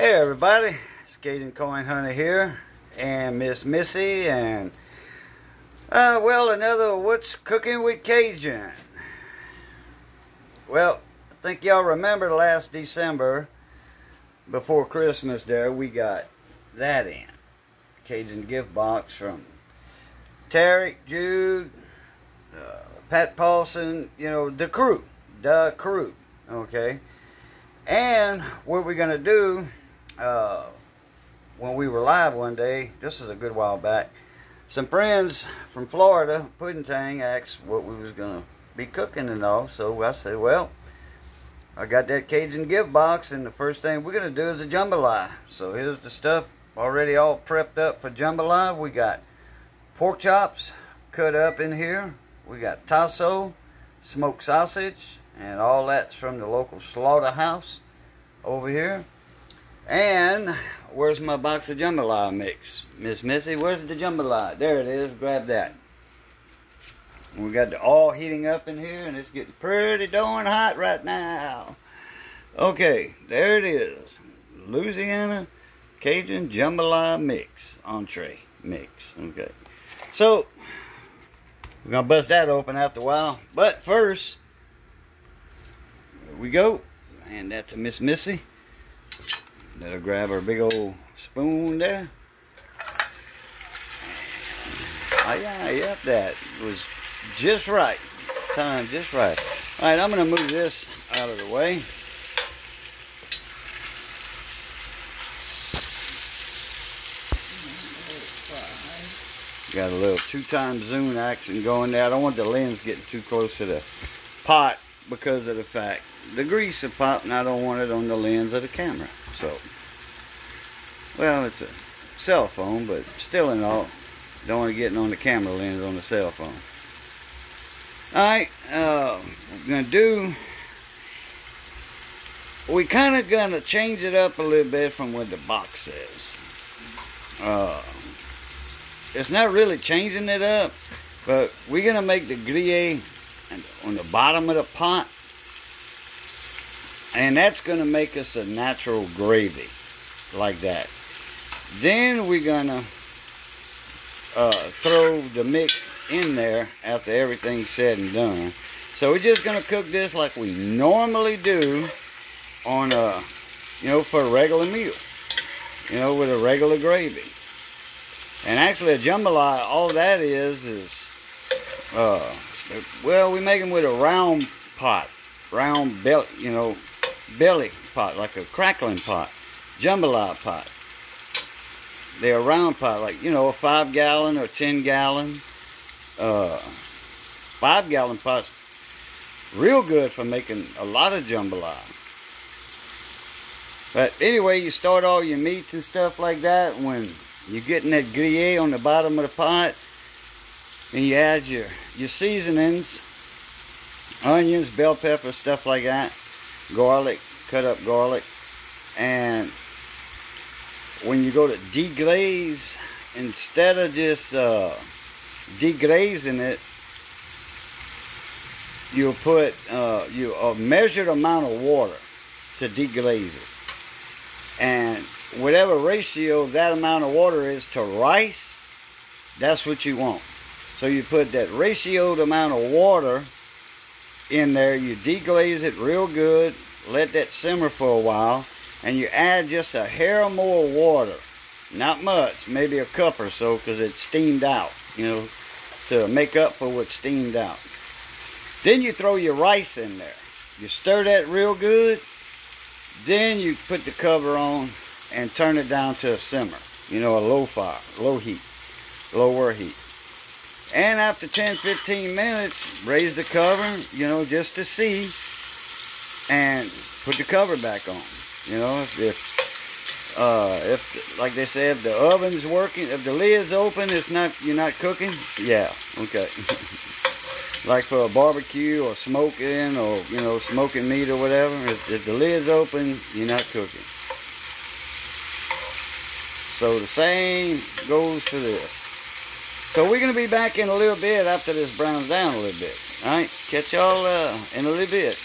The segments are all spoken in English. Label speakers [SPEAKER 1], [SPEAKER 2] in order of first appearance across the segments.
[SPEAKER 1] Hey everybody, it's Cajun Coin Hunter here, and Miss Missy, and well, another What's Cooking with Cajun. Well, I think y'all remember last December, before Christmas there, we got that in. Cajun gift box from Tarek, Jude, Pat Paulson, you know, the crew, okay? And what we're going to do, when we were live one day, this is a good while back, some friends from Florida, Pudding Tang, asked what we was going to be cooking and all. So I said, well, I got that Cajun gift box, and the first thing we're going to do is a jambalaya. So here's the stuff already all prepped up for jambalaya. We got pork chops cut up in here. We got tasso, smoked sausage, and all that's from the local slaughterhouse over here. And where's my box of jambalaya mix? Miss Missy, where's the jambalaya? There it is. Grab that. We got it all heating up in here, and it's getting pretty darn hot right now. Okay, there it is. Louisiana Cajun Jambalaya mix. Entree mix. Okay. So, we're going to bust that open after a while. But first, here we go. Hand that to Miss Missy. Let her grab her big old spoon there. Oh yeah, yep, that was just right. Time just right. Alright, I'm going to move this out of the way. Got a little 2x zoom action going there. I don't want the lens getting too close to the pot because of the fact the grease will pop, and I don't want it on the lens of the camera. So, well, it's a cell phone, but still in all, don't want to get on the camera lens on the cell phone. Alright, what we're going to do, we kind of going to change it up a little bit from what the box says. It's not really changing it up, but we're going to make the gruyere on the bottom of the pot, and that's going to make us a natural gravy like that. Then we're going to throw the mix in there after everything's said and done. So we're just going to cook this like we normally do on a, you know, for a regular meal, you know, with a regular gravy. And actually a jambalaya, all that is well, we make them with a round pot, round belly, you know, belly pot, like a crackling pot, jambalaya pot. They're a round pot, like, you know, a 5-gallon or 10-gallon. 5-gallon pots, real good for making a lot of jambalaya. But anyway, you start all your meats and stuff like that when you're getting that gruyere on the bottom of the pot, and you add your seasonings, onions, bell pepper, stuff like that, garlic, cut up garlic, and when you go to deglaze, instead of just deglazing it, you'll put a measured amount of water to deglaze it, and whatever ratio that amount of water is to rice, that's what you want. So you put that ratioed amount of water in there, you deglaze it real good, let that simmer for a while, and you add just a hair more water. Not much, maybe a cup or so, because it's steamed out, you know, to make up for what's steamed out. Then you throw your rice in there. You stir that real good, then you put the cover on and turn it down to a simmer, you know, a low fire, low heat, lower heat. And after 10-15 minutes, raise the cover, you know, just to see, and put the cover back on. You know, if like they say, if the oven's working, if the lid's open, it's not, you're not cooking. Yeah, okay. Like for a barbecue or smoking, or, you know, smoking meat or whatever, if the lid's open, you're not cooking. So the same goes for this. So we're going to be back in a little bit after this browns down a little bit. Alright, catch y'all in a little bit.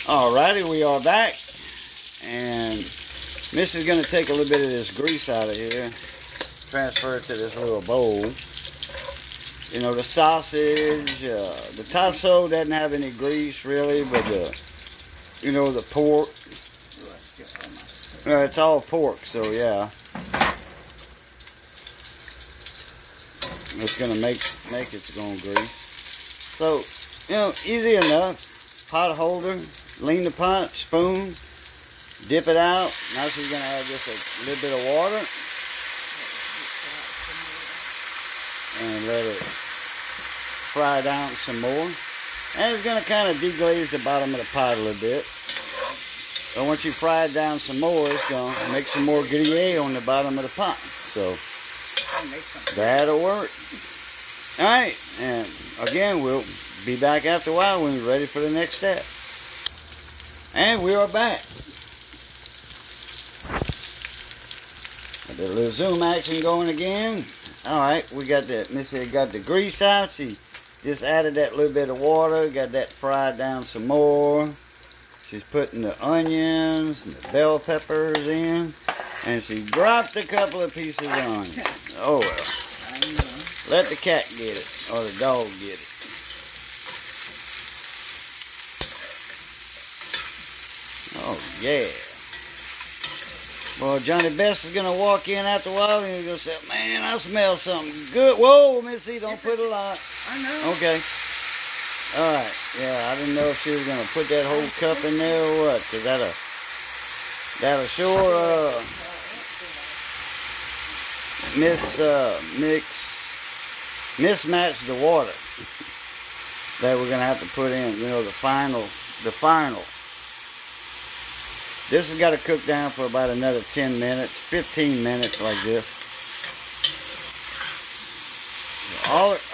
[SPEAKER 1] Alrighty, we are back. And this is going to take a little bit of this grease out of here, transfer it to this little bowl. You know, the sausage, the tasso doesn't have any grease really, but you know, the pork, it's all pork, so yeah. It's gonna make its own grease. So, you know, easy enough. Pot holder, lean the pot, spoon, dip it out. Now she's gonna add just a little bit of water and let it fry down some more. And it's gonna kind of deglaze the bottom of the pot a little bit. But once you fry it down some more, it's gonna make some more gruyere on the bottom of the pot. So that'll work. All right, and again, we'll be back after a while when we're ready for the next step. And we are back. Got the little zoom action going again. All right, we got the Missy got the grease out. She just added that little bit of water. Got that fried down some more. She's putting the onions and the bell peppers in. And she dropped a couple of pieces of onion. Oh well. Let the cat get it, or the dog get it. Oh yeah. Well, Johnny Best is gonna walk in after a while and he's gonna say, "Man, I smell something good." Whoa, Missy, don't put a lot.
[SPEAKER 2] I know.
[SPEAKER 1] Okay. All right. Yeah, I didn't know if she was gonna put that whole cup in there or what, cause that'll sure mismatch the water that we're gonna have to put in. You know, the final. This has got to cook down for about another 10 minutes, 15 minutes like this.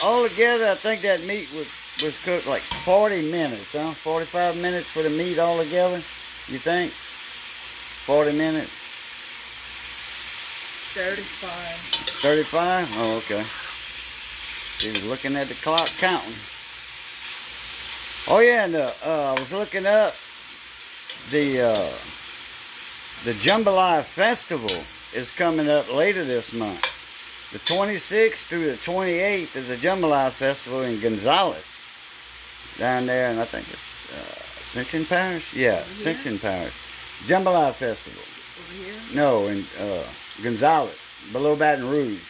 [SPEAKER 1] All together, I think that meat was cooked like 40 minutes, huh? 45 minutes for the meat all together, you think? 40 minutes?
[SPEAKER 2] 35.
[SPEAKER 1] 35? Oh, okay. She was looking at the clock counting. Oh yeah, and I was looking up the Jambalaya Festival is coming up later this month. The 26th through the 28th is the Jambalaya Festival in Gonzales. Down there, and I think it's Ascension Parish? Yeah, Ascension Parish. Jambalaya Festival.
[SPEAKER 2] Over here?
[SPEAKER 1] No, in Gonzales, below Baton Rouge.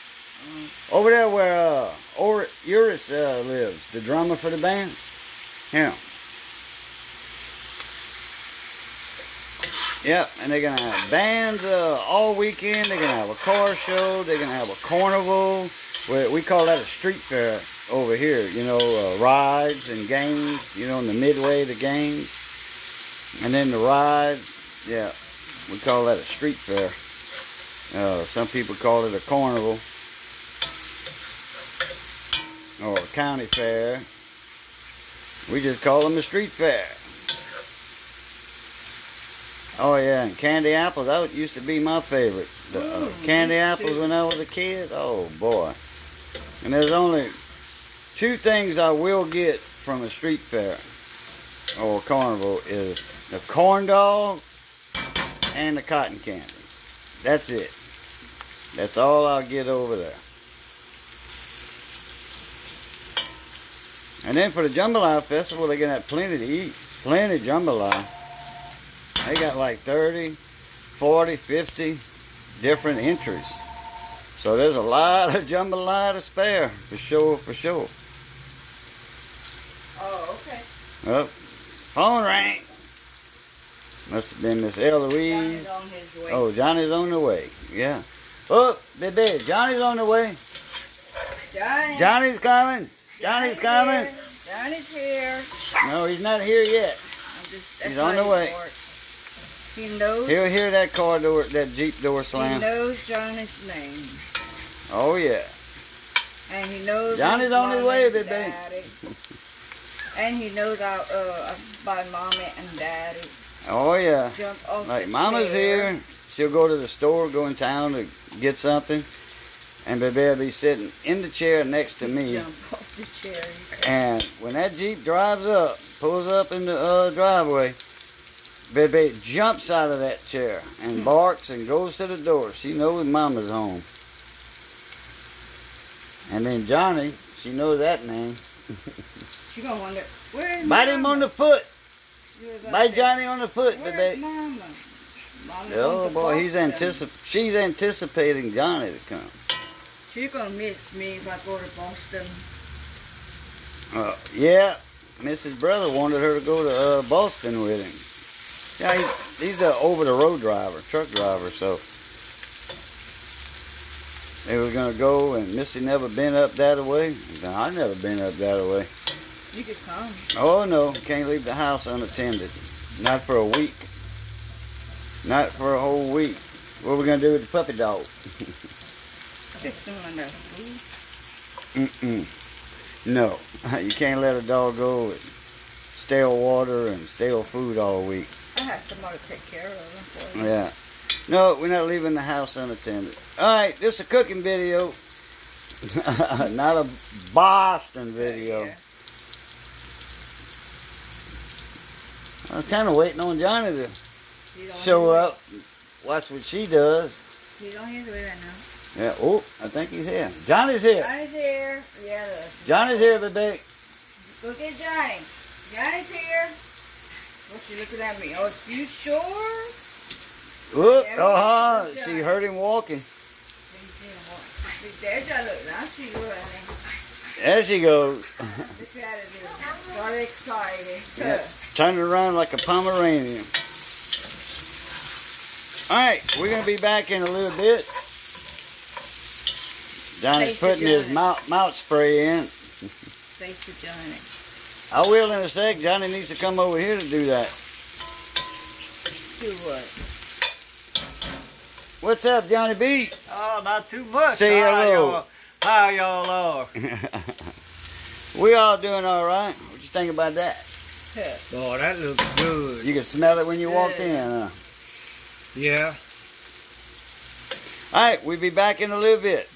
[SPEAKER 1] Over there where Uris lives, the drummer for the band. Yeah. Yep, and they're going to have bands all weekend. They're going to have a car show. They're going to have a carnival. We call that a street fair over here. You know, rides and games, you know, in the midway of the games. And then the rides, yeah, we call that a street fair. Some people call it a carnival. Or a county fair. We just call them a street fair. Oh yeah, and candy apples, that used to be my favorite. The candy apples when I was a kid, oh boy. And there's only two things I will get from a street fair or a carnival is the corn dog and the cotton candy. That's it. That's all I'll get over there. And then for the Jambalaya Festival, they're going to have plenty to eat. Plenty of jambalaya. They got like 30, 40, 50 different entries. So there's a lot of jambalaya to spare, for sure, for sure.
[SPEAKER 2] Oh, okay.
[SPEAKER 1] Oh, phone rang. Must have been Miss Eloise.
[SPEAKER 2] Johnny's on his way.
[SPEAKER 1] Oh, Johnny's on the way. Yeah. Oh, baby, Johnny's on the way. Johnny's coming. Johnny's coming.
[SPEAKER 2] Here. Johnny's here.
[SPEAKER 1] No, he's not here yet. He's on the way.
[SPEAKER 2] He knows.
[SPEAKER 1] He'll hear that car door, that Jeep door slam.
[SPEAKER 2] He knows Johnny's name.
[SPEAKER 1] Oh yeah.
[SPEAKER 2] And he knows.
[SPEAKER 1] Johnny's on his way, baby.
[SPEAKER 2] Daddy. And he knows by mommy and daddy.
[SPEAKER 1] Oh yeah.
[SPEAKER 2] Jump off
[SPEAKER 1] like
[SPEAKER 2] the
[SPEAKER 1] Mama's
[SPEAKER 2] chair.
[SPEAKER 1] here. She'll go to the store, go in town to get something, and baby will be sitting in the chair next to me.
[SPEAKER 2] Jump off the chair.
[SPEAKER 1] And when that Jeep drives up, pulls up in the driveway, Baby jumps out of that chair and barks and goes to the door. She knows Mama's home. And then Johnny, she knows that name.
[SPEAKER 2] She gonna wonder, where's
[SPEAKER 1] Bite
[SPEAKER 2] Mama?
[SPEAKER 1] him on the foot. Bite
[SPEAKER 2] Say,
[SPEAKER 1] Johnny on the foot,
[SPEAKER 2] where's
[SPEAKER 1] baby.
[SPEAKER 2] Mama? Mama
[SPEAKER 1] Oh
[SPEAKER 2] wants to
[SPEAKER 1] boy, he's
[SPEAKER 2] Boston.
[SPEAKER 1] she's anticipating Johnny to come.
[SPEAKER 2] She's gonna miss me if I go to Boston.
[SPEAKER 1] Yeah, Mrs. Brother wanted her to go to Boston with him. Yeah, he's a over-the-road driver, truck driver, so they were gonna go, and Missy never been up that way. I never been up that way.
[SPEAKER 2] You could come.
[SPEAKER 1] Oh no, can't leave the house unattended. Not for a week. Not for a whole week. What are we gonna do with the puppy dog?
[SPEAKER 2] Fix some enough food.
[SPEAKER 1] No, you can't let a dog go with stale water and stale food all week.
[SPEAKER 2] I have somebody to take care of them for you.
[SPEAKER 1] Yeah. No, we're not leaving the house unattended. Alright, this is a cooking video. Not a Boston video.
[SPEAKER 2] Yeah.
[SPEAKER 1] I'm kind of waiting on Johnny to
[SPEAKER 2] You don't
[SPEAKER 1] show
[SPEAKER 2] have
[SPEAKER 1] up. Watch what she does.
[SPEAKER 2] to- You don't have to do that now.
[SPEAKER 1] Yeah. Oh, I think he's here. Johnny's here.
[SPEAKER 2] Johnny's here. Yeah.
[SPEAKER 1] Johnny's here, baby.
[SPEAKER 2] Go get Johnny. Johnny's here. What's she looking at me? Oh, you sure?
[SPEAKER 1] Look,
[SPEAKER 2] Yeah,
[SPEAKER 1] she heard him walking.
[SPEAKER 2] There's Johnny. Look, now she's running.
[SPEAKER 1] There she goes.
[SPEAKER 2] Look at it. Got excited.
[SPEAKER 1] Yeah. Turning around like a Pomeranian. Alright, we're going to be back in a little bit. Johnny's
[SPEAKER 2] Taste of
[SPEAKER 1] putting his
[SPEAKER 2] Johnny.
[SPEAKER 1] mouth spray in.
[SPEAKER 2] Face to Johnny.
[SPEAKER 1] I will in a sec. Johnny needs to come over here to do that.
[SPEAKER 2] Do what?
[SPEAKER 1] What's up, Johnny B?
[SPEAKER 3] Oh, not too much.
[SPEAKER 1] Say hello.
[SPEAKER 3] How y'all are?
[SPEAKER 1] We all doing all right. What you think about that?
[SPEAKER 3] Oh, that looks good.
[SPEAKER 1] You can smell it when you walked in, huh?
[SPEAKER 3] Yeah.
[SPEAKER 1] All right, we'll be back in a little bit.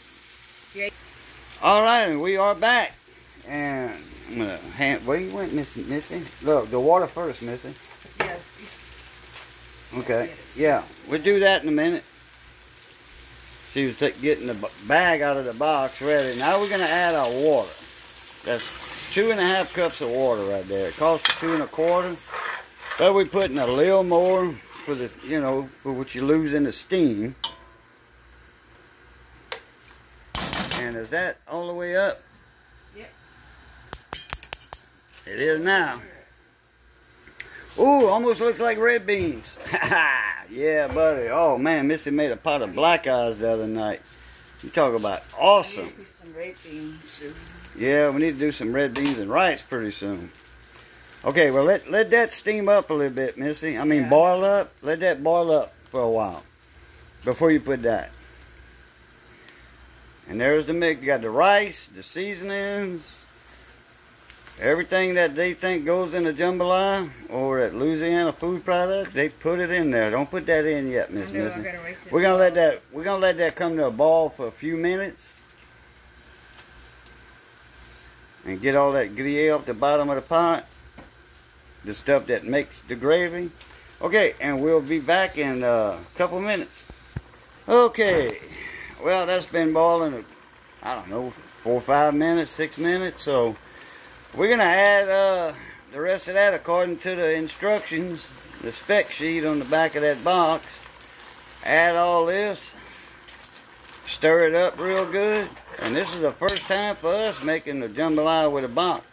[SPEAKER 2] Yeah.
[SPEAKER 1] All right, and we are back. And I'm gonna where you went, Missy? Look, the water first, Missy.
[SPEAKER 2] Yes.
[SPEAKER 1] Okay. Yeah, we'll do that in a minute. She was getting the bag out of the box ready. Now we're gonna add our water. That's 2.5 cups of water right there. It costs $2.25. But we're putting a little more for the, for what you lose in the steam. And is that all the way up?
[SPEAKER 2] Yep.
[SPEAKER 1] It is now. Ooh, almost looks like red beans. Yeah, buddy. Oh man, Missy made a pot of black eyes the other night. You talk about awesome.
[SPEAKER 2] Some red beans soup.
[SPEAKER 1] Yeah, we need to do some red beans and rice pretty soon. Okay, well let that steam up a little bit, Missy. I mean
[SPEAKER 2] Yeah.
[SPEAKER 1] boil up. Let that boil up for a while before you put that. And there's the mix. You got the rice, the seasonings, everything that they think goes in the jambalaya or at Louisiana Food Products. They put it in there. Don't put that in yet, Miss
[SPEAKER 2] I know, I
[SPEAKER 1] Missy.
[SPEAKER 2] gotta wait till
[SPEAKER 1] We're gonna let that come to a ball for a few minutes. And get all that gravy off the bottom of the pot. The stuff that makes the gravy. Okay, and we'll be back in a couple minutes. Okay, well that's been boiling, I don't know, 4 or 5 minutes, 6 minutes. So we're gonna add the rest of that according to the instructions, the spec sheet on the back of that box. Add all this, stir it up real good. And this is the first time for us making the jambalaya with a box.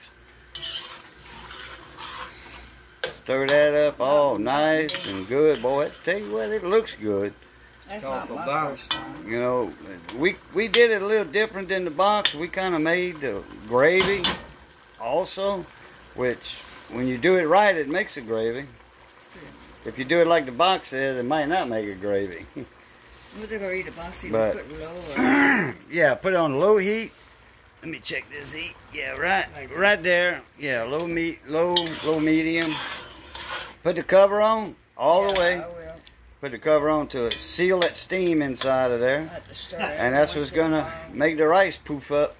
[SPEAKER 1] Stir that up all nice and good. Boy, I tell you what, it looks good.
[SPEAKER 2] That's
[SPEAKER 3] Talk
[SPEAKER 2] not my
[SPEAKER 3] about-
[SPEAKER 2] first time.
[SPEAKER 1] You know, we did it a little different than the box. We kind of made the gravy also, which when you do it right, it makes a gravy. If you do it like the box says, it might not make a gravy.
[SPEAKER 2] We're gonna eat the box.
[SPEAKER 1] But-
[SPEAKER 2] Put low.
[SPEAKER 1] Yeah, put it on low heat. Let me check this heat. Yeah, right there. Yeah, low medium. Put the cover on all the way.
[SPEAKER 2] I will.
[SPEAKER 1] Put the cover on to seal that steam inside of there.
[SPEAKER 2] I have to stir it
[SPEAKER 1] And that's what's
[SPEAKER 2] once in a
[SPEAKER 1] gonna
[SPEAKER 2] while.
[SPEAKER 1] make the rice poof up.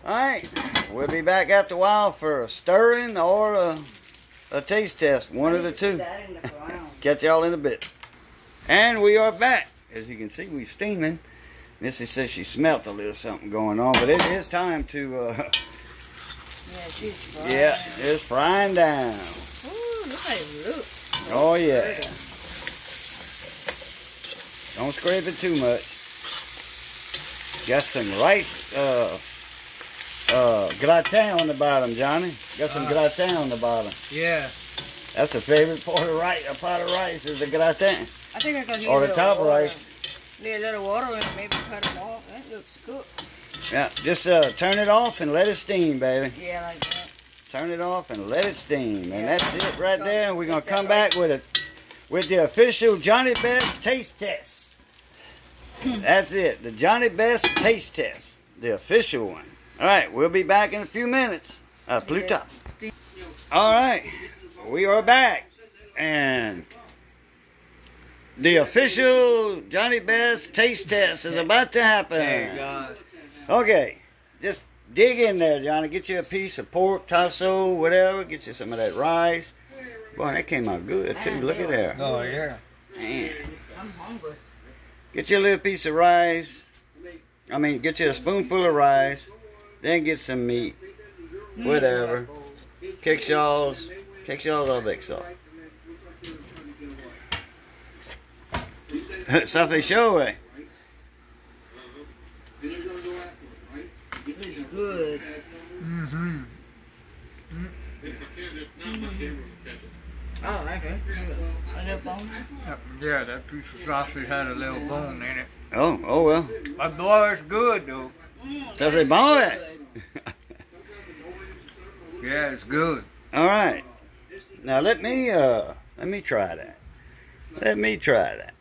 [SPEAKER 1] Alright, we'll be back after a while for a stirring or a a taste test, one of the two.
[SPEAKER 2] That in the ground.
[SPEAKER 1] Catch y'all in a bit. And we are back. As you can see, we're steaming. Missy says she smelt a little something going on, but it is time to,
[SPEAKER 2] Yeah, she's frying.
[SPEAKER 1] yeah, it's frying down.
[SPEAKER 2] Ooh, look how it looks.
[SPEAKER 1] Oh, yeah. Don't scrape it too much. Got some rice, gratin on the bottom, Johnny. Got some gratin on the bottom.
[SPEAKER 3] Yeah.
[SPEAKER 1] That's a favorite part of rice. A pot of rice is the gratin.
[SPEAKER 2] I think I can use
[SPEAKER 1] Or
[SPEAKER 2] a
[SPEAKER 1] the
[SPEAKER 2] little
[SPEAKER 1] top
[SPEAKER 2] water.
[SPEAKER 1] rice.
[SPEAKER 2] Need a little water and maybe cut them off. That looks good.
[SPEAKER 1] Yeah, just turn it off and let it steam, baby.
[SPEAKER 2] Yeah, like that.
[SPEAKER 1] Turn it off and let it steam. And that's it right there. And we're going to come back with the official Johnny Best taste test. That's it. The Johnny Best taste test. The official one. All right, we'll be back in a few minutes. Pluto. All right, we are back. And the official Johnny Best taste test is about to happen.
[SPEAKER 3] There you go.
[SPEAKER 1] Okay, just dig in there, Johnny. Get you a piece of pork, tasso, whatever. Get you some of that rice. Boy, that came out good, too. Look at there.
[SPEAKER 3] Oh, yeah.
[SPEAKER 1] Man.
[SPEAKER 2] I'm hungry.
[SPEAKER 1] Get you a little piece of rice. I mean, get you a spoonful of rice. Then get some meat. Whatever. Kickshaws. Kickshaws or big sauce. Something show way.
[SPEAKER 2] It's good.
[SPEAKER 3] Mm-hmm.
[SPEAKER 2] Oh, I like it. A little bone.
[SPEAKER 3] Yeah, that piece of sausage had a little bone in it.
[SPEAKER 1] Oh well.
[SPEAKER 3] But boy, it's good though.
[SPEAKER 1] Does it bone it?
[SPEAKER 3] Yeah, it's good.
[SPEAKER 1] All right. Now let me try that. Let me try that.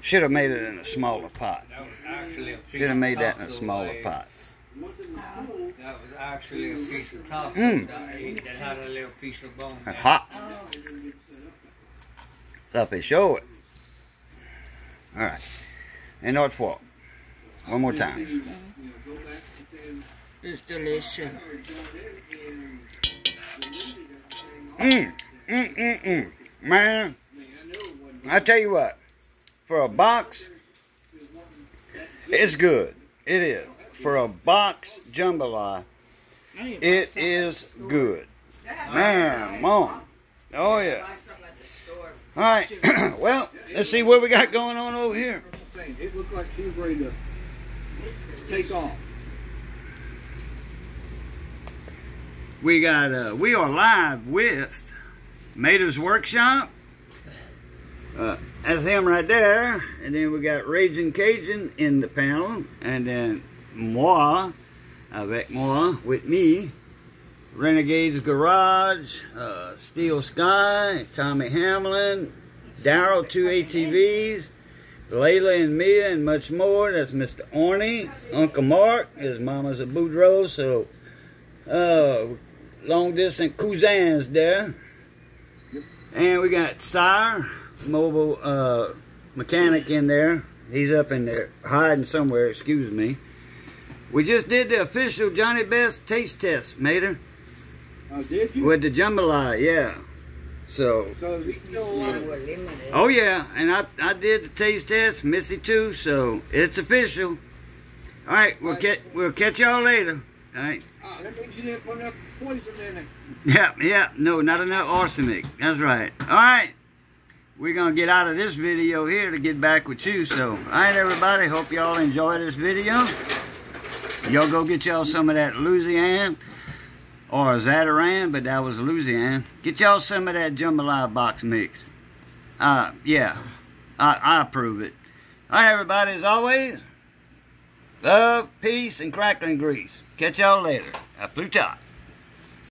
[SPEAKER 1] Should have made it in a smaller pot.
[SPEAKER 3] That was actually a piece
[SPEAKER 1] Should have made that in a
[SPEAKER 3] tasso
[SPEAKER 1] smaller pot.
[SPEAKER 3] That was actually a piece of tasso that I ate that had a little piece of bone in it.
[SPEAKER 1] Hot. Up and show it. All right. And not what? One more time.
[SPEAKER 2] It's delicious.
[SPEAKER 1] Man, I tell you what. For a box, it's good. It is. For a box jambalaya, it is good. Man, Mom. Oh, yeah. All right. Well, let's see what we got going on over here.
[SPEAKER 4] It looked like she was ready to take off.
[SPEAKER 1] We are live with Mative's Workshop. That's him right there. And then we got Raging Cajun in the panel. And then moi, avec moi, with me. Renegade's Garage, Steel Sky, Tommy Hamlin, Daryl, 2 ATVs, Layla and Mia, and much more. That's Mr. Orney. Uncle Mark, his mama's a Boudreaux, so long distance cousins there. And we got Sire, mobile mechanic in there. He's up in there hiding somewhere, excuse me. We just did the official Johnny Best taste test, Mater.
[SPEAKER 4] Did you?
[SPEAKER 1] With the jambalaya, yeah. So, oh yeah, and I did the taste test, Missy too, so it's official. All right, we'll catch y'all later. All right.
[SPEAKER 4] That means you didn't put enough poison in it.
[SPEAKER 1] Yeah, no, not enough arsenic. That's right. All right, we're gonna get out of this video here to get back with you. So, all right, everybody, hope y'all enjoy this video. Y'all go get y'all some of that Louisiana. Or Zataran, but that was Louisiana. Get y'all some of that jambalaya box mix. Yeah, I approve it. All right, everybody, as always, love, peace, and crackling grease. Catch y'all later. Pluto.